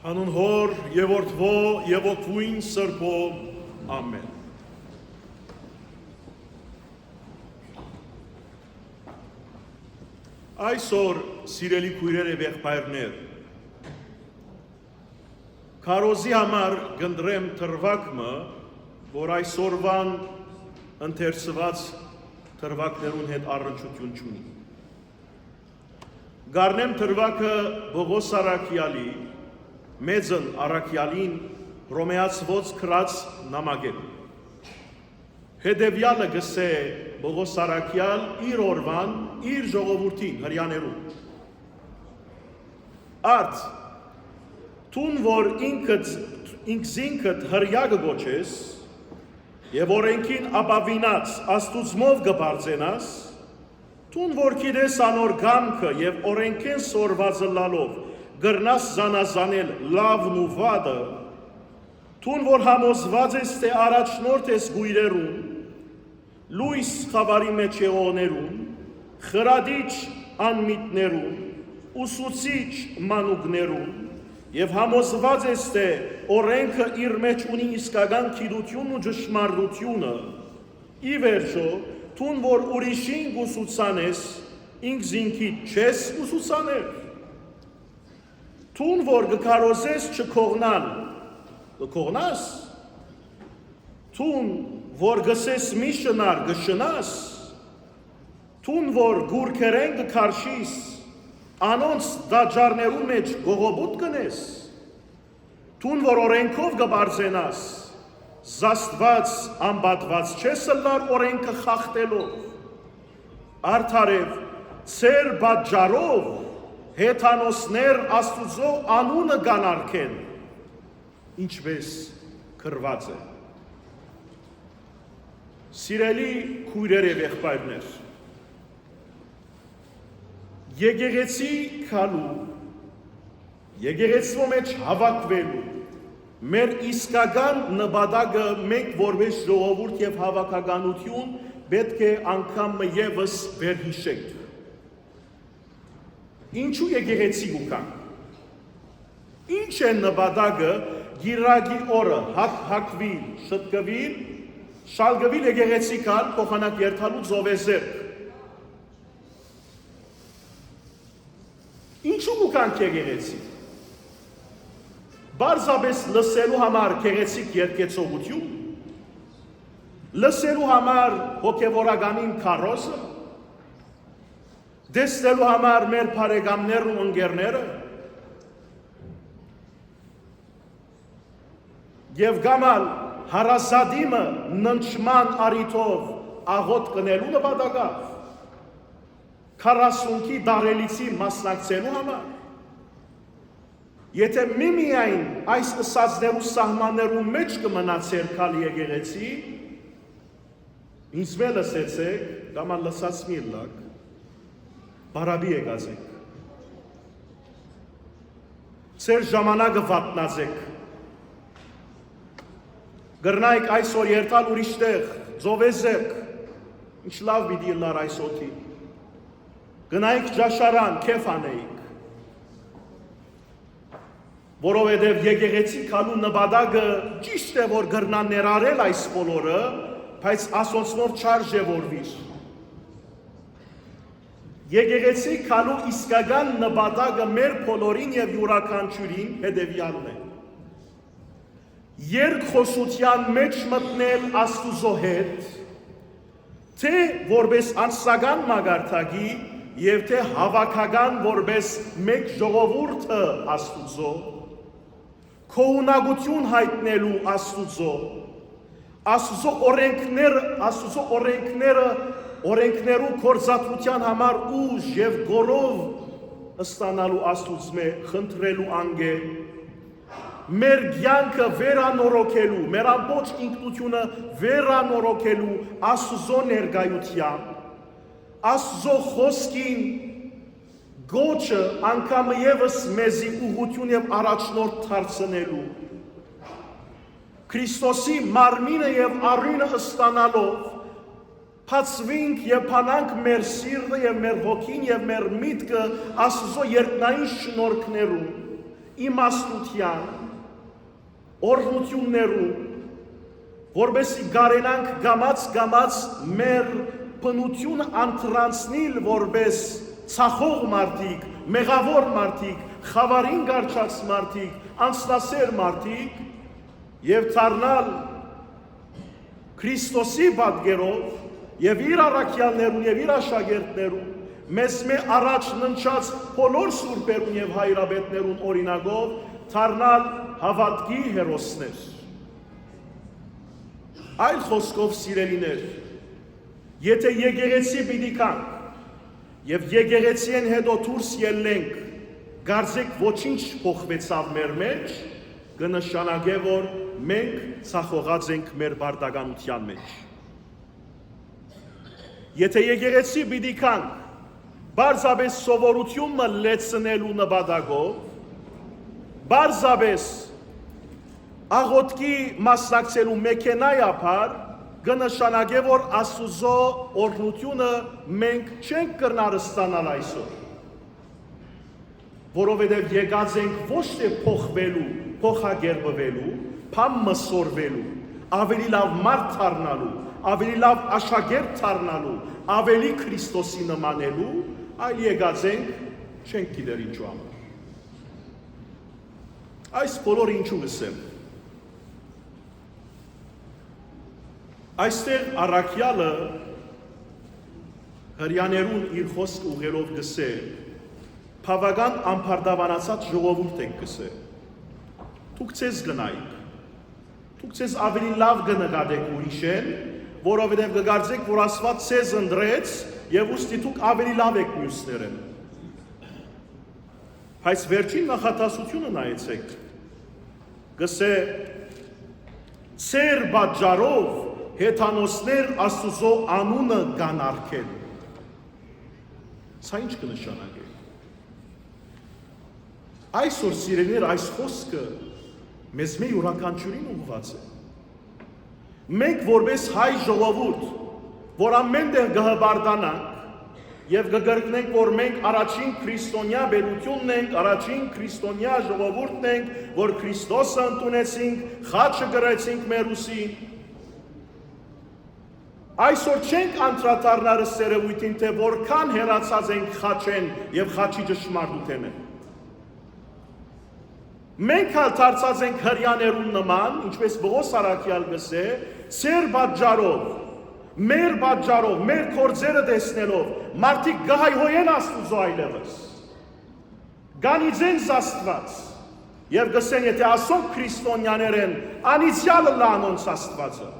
Հանուն հոր և որդվո և ոգվույն սրբո, ամեն։ Այսօր սիրելի քույրեր և եղբայրներ, քարոզի համար գնդրեմ թրվակը, որ այսօրվան ընթերցված թրվակներուն հետ առնչություն չունի։ Գարնեմ թրվակը Բողոս Արաքյալի, մեծն Արաքյալին Հռոմեացվոց քրած նամակել։ Հետևյալը գսե Բողոս Արաքյալ իր օրվան, իր ժողովրդին, հրյաներուն։ Արդ, տուն որ ինքզինքդ հրյա կգոչես, և օրենքին ապավինած աստուծմով կբարձենաս, տուն որ գիտես անոր գամքը և օրենքեն սորվածը լալով գրնաս զանազանել լավն ու վադը, տուն որ համոզված ես թե առաջնորդ ես գույրերուն, լույս խավարի մեջ եղողներուն, խրադիչ անմիտներուն, ուսուցիչ մանուկներուն, և համոզված ես թե օրենքը իր մեջ ունի իսկական գիտությունն ու ճշմարտությունը, ի վերջո, տուն որ ուրիշին կուսուցանես, ինքզինքիդ չես կուսուցաներ, տուն որ կքարոզես չքողնալ, կքողնաս, տուն որ գսես մի շնար կշնաս, տուն որ գուրքերեն կքարշիս, անոնց դաջարներու մեջ գողոբուտ կնես, տուն որ օրենքով կբարձենաս, զաստված ամբատված չես լար օրենքը խախտելով, արդարև ծեր բաջարով հեթանոսներ աստուծո անունը կանարգեն, ինչպես կրված է։ Սիրելի քույրեր և եղբայրներ, եկեղեցի քալու, եկեղեցու մեջ հավաքվելու, մեր իսկական նպատակը մենք որպես ժողովուրդ և հավաքականություն պետք է անգամ ևս վերհիշենք։ Ինչու եկեղեցի ուկանք։ Ինչ է նպատակը գիրագի օրը հակվիլ, շտկվիլ, շալգվիլ եկեղեցի կալ փոխանակ երթալու ծովեզերք։ Ինչու ուկանք եկեղեցի։ Բարձաբես լսելու համար գեղեցիկ երկեցողություն, լսելու համար հոգևորականին քարոզը, դեսնելու համար մեր բարեկամներն ու ընկերները, և գամալ հարազատիմը ննչման առիթով աղոտ կնելու նպատակով, 40-ի դարելիցի մասնակցելու համար, եթե միմիայն այս ըսածներու սահմաններու մեջ կմնացեր կալ եկեղեցի, ինձ մե լսեցեք, կամ լսած մի լակ, բարաբի եկացեք, ծեր ժամանակը վատնացեք, գրնայք այսօր երթալ ուրիշտեղ, ծովեզեք, ինչ լավ պիտի լար այսօթի, գնայք ջաշարան, քեֆ անեիք, որովհետև եկեղեցի քալու նպատակը ճիշտ է, որ գրնան ներառել այս բոլորը, բայց ասոնցնով չարժևորվիր։ Եկեղեցի քալու իսկական նպատակը մեր բոլորին և յուրաքանչյուրին հետևյալն է։ Երկխոսության մեջ մտնել Աստուծո հետ, թե որպես անձնական մագարտակի և թե հավաքական որպես մեկ ժողովուրդը Աստուծո, քոհունակություն հայտնելու Աստուծո, Աստուծո օրենքներու կործատության համար ուժ և գորով ստանալու Աստուծմե խնդրելու անգե, մեր կյանքը վերանորոգելու, մեր ամբողջ ինքնությունը վերանորոգելու Աստուծո ներկայությամբ, Աստուծո խոսքին գոչը անգամ ևս մեզի ուղղություն և առաջնորդ դարձնելու, Քրիստոսի մարմինը և առույնը ստանալով, բացվենք և բանանք մեր սիրտը և մեր հոգին և մեր միտքը Աստծո երկնային շնորհքներում, իմաստության, օրհնություններու, որբեսի գարենանք գամած մեր բնությունը անտրանցնիլ որբես ցախող մարդիկ, մեղավոր մարդիկ, խավարին գարչած մարդիկ, անցնասեր մարդիկ եւ դառնալ Քրիստոսի պատգերով եւ իր առաքյալներուն եւ իր աշակերտներուն մեզ առաջ ննչած բոլոր սուրբերուն եւ հայրաբետներուն օրինակով դառնալ հավատքի հերոսներ։ Այլ խոսքով սիրելիներ, եթե եկեղեցի պիտի կանք եւ եկեղեցիեն հետո դուրս ելնենք, գարձեք ոչինչ փոխվեցավ մեր մեջ, կնշանակե որ մենք ցախողած ենք մեր բարդականության մեջ։ Եթե եկեղեցի պիտի կանք բարձաբես սովորությունը լեցնելու նպատակով, բարձաբես աղոտքի մասնակցելու մեքենայապար կնշանակե որ Աստուծո օրհնությունը մենք չենք կրնար ստանալ այսօր, որովհետև եկած ենք ոչ թե փոխվելու, փոխագերբվելու, փամ մսորվելու, ավելի լավ մարդ դառնալու, ավելի լավ աշակերտ դառնալու, ավելի Քրիստոսի նմանելու, այլ եկած ենք չենք գիտեր ինչու համար։ Այս բոլորը ինչու ասեմ։ Այստեղ առաքյալը հրյաներուն իր խոսք ուղերով գսե, բավական անփարդավանացած ժողովուրդ եք գսե։ Դուք ցեզ գնայիք, դուք ցեզ ավելի լավ կնկատեք ուրիշեն, որովհետև կգարձեք, որ Աստված ցեզ ընտրեց եւ ուստի դուք ավելի լավ եք մյուսներեն։ Բայց վերջին նախատասությունը նայեցեք, գսե ծեր բաժարով հեթանոսներ Աստուծո անունը կանարգեն։ Սա ինչ կնշանակե։ Այսօր սիրելիներ այս խոսքը մեզ մեր յուրաքանչյուրին ուղղված է։ Մենք որպես հայ ժողովուրդ, որ ամեն տեղ կհբարդանանք եւ կգրկնենք, որ մենք առաջին քրիստոնյա բերությունն ենք, առաջին քրիստոնյա ժողովուրդն ենք, որ Քրիստոսը ընդունեցինք, խաչը գրեցինք մեր ուսին։ Այսօր չենք անդրադառնալ սերևույթին, թե որքան հեռացած ենք խաչեն եւ խաչի ճշմարտութենը։ Մենք հալ դարձած ենք հրյաներուն նման, ինչպես Պողոս առաքյալ գսե, ծեր բաժարով, մեր կործերը տեսնելով, մարդիկ գահայհոյեն Աստուծո այլևս, գանիձեն Աստված, եւ գսեն, եթե ասոնք քրիստոնյաներ են, անիծյալը լանոնց Աստվածը։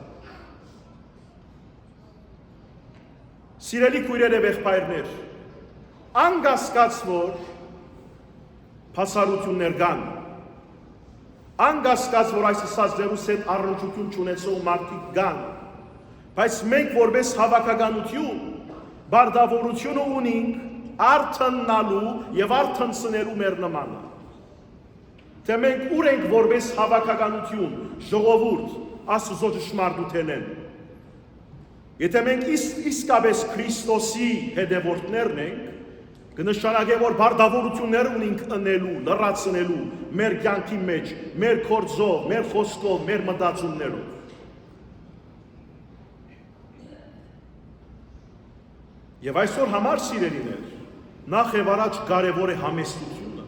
Սիրելի քույրեր եւ եղբայրներ, անգասկած որ փասարություններ կան, անգասկած որ այս ասած դերուս հետ առնչություն չունեցող մարդիկ կան, բայց մենք որպես հավաքականություն բարդավորությունը ունենք արթնանալու եւ արթնցնելու մեր նմանը։ Թե մենք ուր ենք որպես հավաքականություն, ժողովուրդ, Աստուծո ճշմարտութենեն։ Եթե մենք իսկապես Քրիստոսի հետևորդներն ենք, կնշանակե որ բարդավորություններ ունենք ընելու, լրացնելու մեր կյանքի մեջ, մեր գործով, մեր խոսքով, մեր մտածումներով։ Եվ այսօր համար սիրելիներ, նախ եւ առաջ կարևոր է համեստությունը,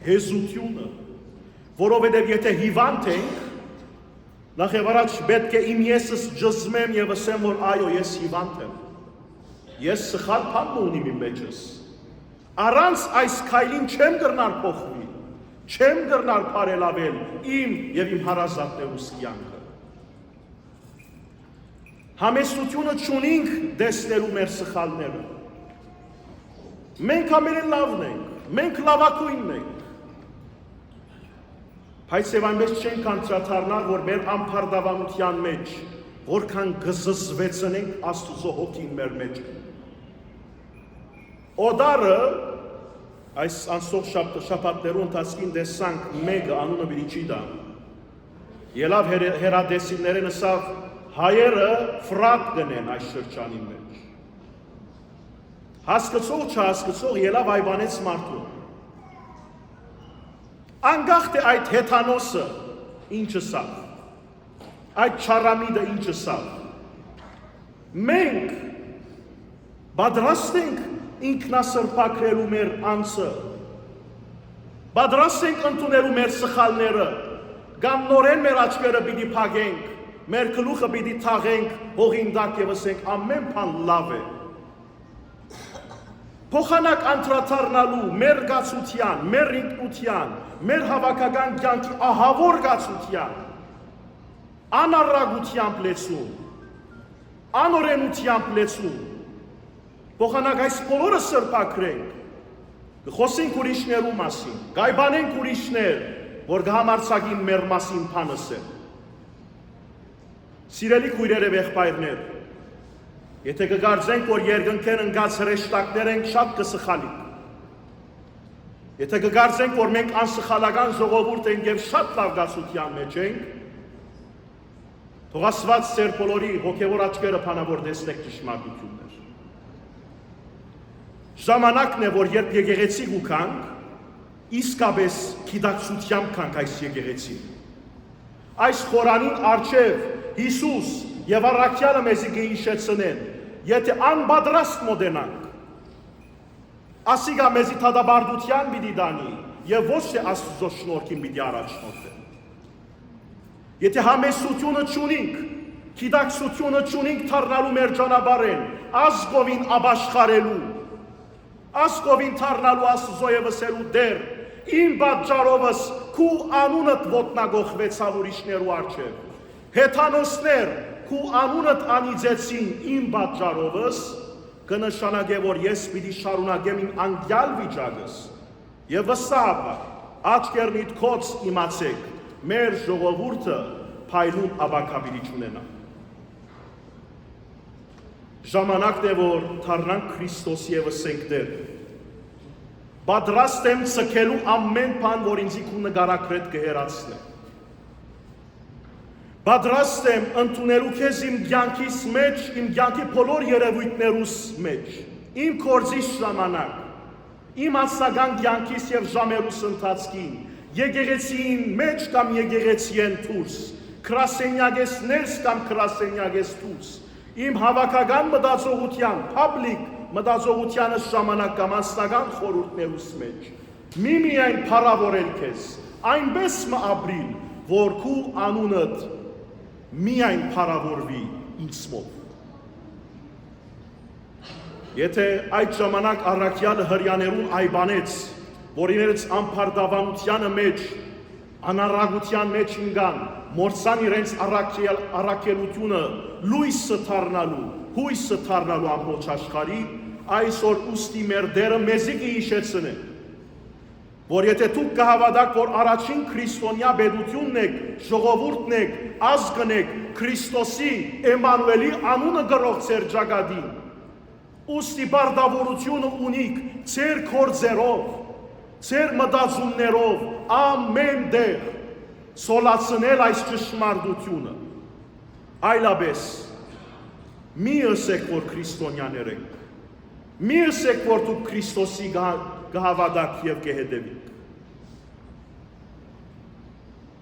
հեզությունը, որովհետեւ եթե հիվանդ ենք, նախ եւ առաջ պետք է իմ եսս ջզմեմ եւ ասեմ, որ այո, ես հիվանդ եմ։ Ես սխալ բան ունիմ իմ մեջս։ Առանց այս քայլին չեմ կրնար փոխվի, չեմ կրնար բարելավել իմ եւ իմ հարազատներուս կյանքը։ Համեստությունը չունենք դեսնելու մեր սխալները։ Մենք ամենեն լավն ենք, մենք լավակույնն ենք։ Բայց եւ այնպես չենք անդրադառնալ, որ մեր անփարդավանության մեջ որքան գզզվեցնենք Աստուծո հոգին մեր մեջ։ Օդարը այս անցող շաբաթներու ընթացքին տեսանք մեկը անունը Բրիջիդա։ Ելավ հերադեսիներեն ասավ հայերը ֆրատ գնեն այս շրջանի մեջ։ Հասկացող չհասկացող ելավ այբանեց մարդուն։ Անկախ թե այդ հեթանոսը ինչը սա, այդ չարամիդը ինչը սա, մենք պատրաստ ենք ինքնասրբակրելու մեր անձը, պատրաստ ենք ընդունելու մեր սխալները, կամ նորեն մեր աչքերը պիտի փակենք, մեր գլուխը պիտի թաղենք հողին տակ եւ ասենք ամեն բան լավ է։ Փոխանակ անդրադառնալու մեր գացության, մեր ինքնության, մեր հավաքական կյանքի ահավոր գացության, անառագությամբ լեցում, անօրենությամբ լեցում, փոխանակ այս բոլորը սրբակրենք, կխոսենք ուրիշներու մասին, գայբանենք ուրիշներ, որ կհամարձակին մեր մասին բան ասեն։ Սիրելի քույրեր եւ եղբայրներ, եթե կգարձենք, որ երկնքեն ընկած հրեշտակներ ենք, շատ կսխալենք։ Եթե կգարձենք, որ մենք անսխալական ժողովուրդ ենք եւ շատ լավ գացության մեջ ենք, թող Աստված ձեր բոլորի հոգեվոր աչքերը փանավոր տեսնեք ճշմարտություններ։ Ժամանակն է, որ երբ եկեղեցի գուքանք, իսկապես գիտակցությամբ կանք այս եկեղեցին։ Այս խորանին առջև Հիսուս եւ առաքյալը մեզի կհիշեցնեն, եթե անպատրաստ մոտենանք, ասիկա մեզի թադաբարդության պիտի դանի եւ ոչ թե Աստծո շնորհքին պիտի առաջնորդեն։ Եթե համեսությունը չունենք, գիտակցությունը չունենք թառնալու մեր ճանապարհեն, ազգովին ապաշխարելու, ազգովին թառնալու Աստծո եւ ասելու դեր, իմ պատճառովս քու անունդ ոտնագողվեցավ ուրիշներու առջև։ Հեթանոսներ քու անունդ անիծեցին իմ պատճառովս, կնշանակե, որ ես պիտի շարունակեմ իմ անկյալ վիճակս եւ վստահաբար աչքերնիդ կոց իմացեք, մեր ժողովուրդը փայլուն ապակապիրի չունենա։ Ժամանակն է, որ թառնանք Քրիստոսի եւ ասենք դեր, պատրաստ եմ ցկելու ամեն բան, որ ինձ քու նկարակրետ կհերացնե։ Պատրաստ եմ ընդունելու քեզ իմ կյանքիս մեջ, իմ կյանքի բոլոր երևույթներուս մեջ, իմ կորձիս ժամանակ, իմ անձնական կյանքիս եւ ժամերուս ընթացքին, եկեղեցին մեջ կամ եկեղեցիեն դուրս, քրասենյակես ներս կամ քրասենյակես դուրս, իմ հավաքական մտածողության, public մտածողությանը ժամանակ կամ անձնական խորհուրդներուս մեջ, միմիայն փառավորել քեզ, այնպես մը ապրիլ, որ քու անունդ միայն փառավորվի ինձ մոտ։ Եթե այդ ժամանակ առաքյալը հրյաներուն այբանեց, որ իրենց անփարդավանությանը մեջ, անառագության մեջ ինգան, մորցան իրենց առաքելությունը լույսը թառնալու, հույսը թառնալու ամբողջ աշխարհի, այսօր ուստի մեր դերը մեզի կհիշեցնե, որ եթե դուք կհավատաք, որ առաջին քրիստոնյա պետությունն եք, ժողովուրդն եք, ազգն եք, Քրիստոսի, Էմանուելի անունը գրող ձեր ճակատին, ուստի բարդավորությունը ունիք ձեր գործերով, ձեր մտածումներով, ամեն դեղ սոլացնել այս ճշմարտությունը, այլապես մի ասեք, որ քրիստոնյաներ եք, մի ասեք, որ դուք Քրիստոսի կհավատաք եւ կհետևիք։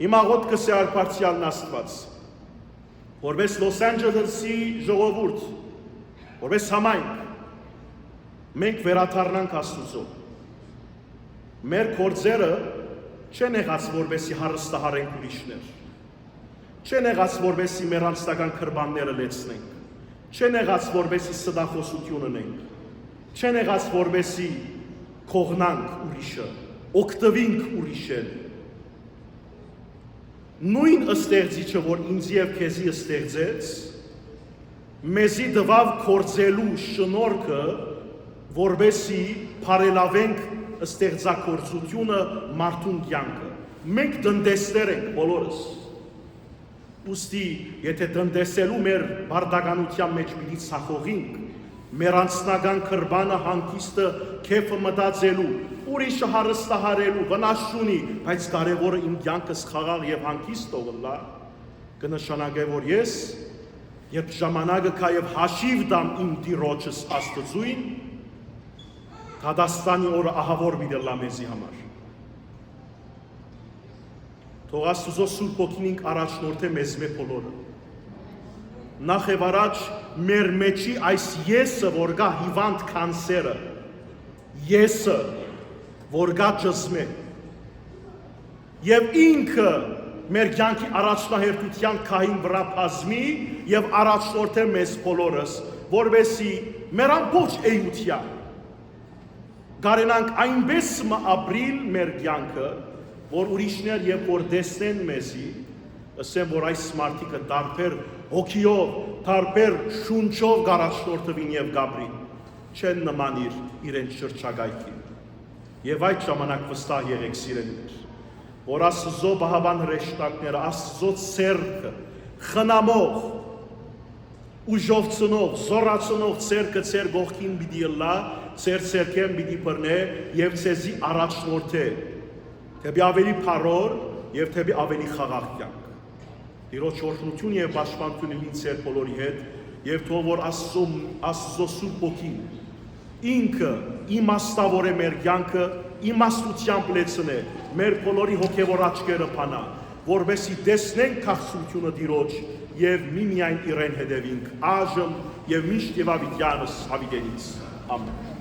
Իմ աղոթքս է Արփարցյալն Աստված, որպես Լոս Անջելեսի ժողովուրդ, որպես համայնք, մենք վերադառնանք Աստծո։ Մեր գործերը չեն եղած, որպեսզի հարստահարենք ուրիշներ, չեն եղած, որպեսզի մեր անձնական քրբանները լեցնենք, չեն եղած, որպեսզի ստախոսություն ունենք, չեն եղած, որպեսզի կողնանք ուրիշը, օգտվինք ուրիշեն։ Նույն ստեղծիչը, որ ինձ եւ քեզի ստեղծեց, մեզի տվավ կործելու շնորհքը, որպեսզի բարելավենք ստեղծագործությունը մարդուն կյանքը։ Մենք տնտեսներ ենք բոլորս։ Ուստի, եթե տնտեսելու մեր բարդականության մեջ պիտի ցախողինք, մեր անձնական քրբանը հանգիստը քեֆը մտածելու, ուրիշը հարստահարելու, վնաս չունի, բայց կարևորը իմ կյանքս խաղաղ եւ հանգիստ թողնա, կնշանակե, որ ես, երբ ժամանակը կա եւ հաշիվ տամ իմ Տիրոջս Աստծուին, Դադաստանի օրը ահավոր մի դլա մեզի համար։ Թող Աստուծո Սուրբ Ոգին առաջնորդե մեզ բոլորը։ Նախ եւ առաջ մեր մեջի այս եսը, որ գա հիվանդ կանսերը, եսը, որ գա ճզմե, եւ ինքը մեր կյանքի առաջնահերթության քահին վրա բազմի եւ առաջնորդե մեզ բոլորս, որովհետեւ մեր ամբողջ էյության գարենանք այնպես ապրիլ մեր կյանքը, որ ուրիշներ երբ որ տեսնեն մեզի, ասեն որ այս մարդիկը տարբեր հոգիով, տարբեր շունչով գարաշնորթվին եւ գաբրին, չեն նմանիր իրենց շրջագայքին։ Եվ այդ ժամանակ վստահ եղեք սիրելիներ, որ Աստծո բահավան հրեշտակները, Աստծո ցերկը, խնամող, ուժովցնող, զորացնող ցերկը ցեր գողքին պիտի լա, ցեր ցերկեն պիտի բռնե եւ ցեզի առաջնորդե, թեպի ավելի փառոր եւ թեպի ավելի խաղաղ կյանք։ Տիրոջ օրհնություն եւ պաշտպանություն լինի ցեր բոլորի հետ եւ թող որ Աստծո Սուրբ Ոգին ինքը իմաստավոր է մեր կյանքը, իմաստությամբ լեցնե մեր բոլորի հոգեվոր աչքերը փանա, որովհետեւ տեսնենք քաղցրությունը Տիրոջ եւ միմիայն իրեն հետևինք, այժմ եւ միշտ եւ ավիտյանս հավիտենից։ Ամեն։